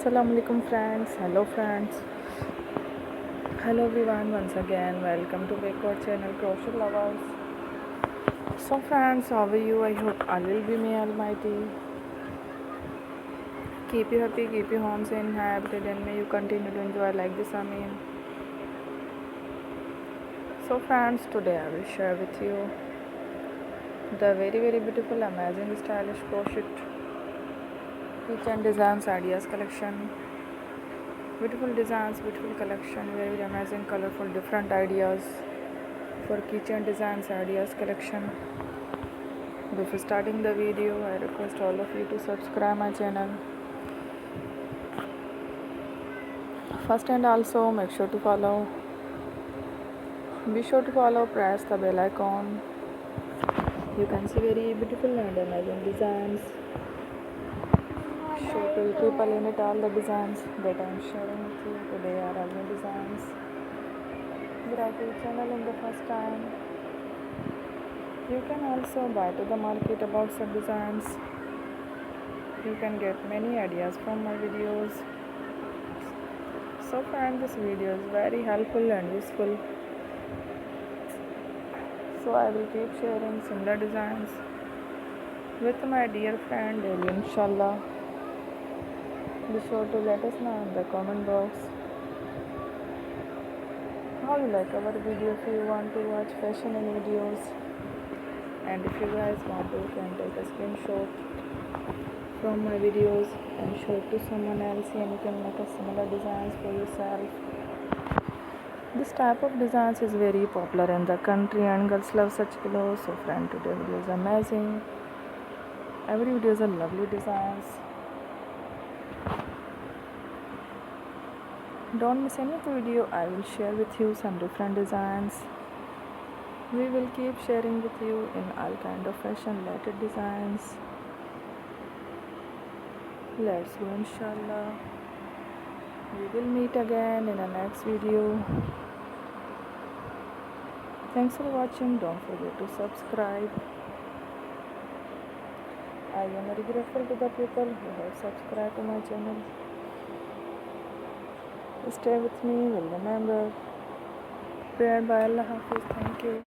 Assalamu alaikum friends. Hello friends. Hello everyone once again. Welcome to Backward channel Crochet Lovers. So friends, how are you? I hope Allah will be may Almighty. Keep you happy, keep you home safe and happy, and may you continue to enjoy like this. Amin. So friends, today I will share with you the very beautiful, amazing, stylish crochet keychain designs ideas collection. Beautiful designs, beautiful collection, very amazing, colorful, different ideas for keychain designs ideas collection. Before starting the video, I request all of you to subscribe my channel first, and also make sure to follow. Be sure to follow, press the bell icon. You can see very beautiful and amazing designs. Sure to triple limit all the designs that I am sharing with you. Today are all new designs. Variety channel in the first time. You can also buy to the market about some designs. You can get many ideas from my videos. So friend, this video is very helpful and useful. So I will keep sharing similar designs with my dear friend daily, inshallah. Be sure to let us know in the comment box how you like our video. If you want to watch fashion and videos, and if you guys want to, you can take a screenshot from my videos and show it to someone else, and you can make a similar designs for yourself. This type of designs is very popular in the country and girls love such clothes. So friend, today video is amazing. Every video is a lovely designs. Don't miss any video. I will share with you some different designs. We will keep sharing with you in all kind of fashion related designs. Let's go, inshallah. We will meet again in the next video. Thanks for watching. Don't forget to subscribe. I am very grateful to the people who have subscribed to my channel. Stay with me. Will remember. Prayer by Allah Hafiz. Thank you.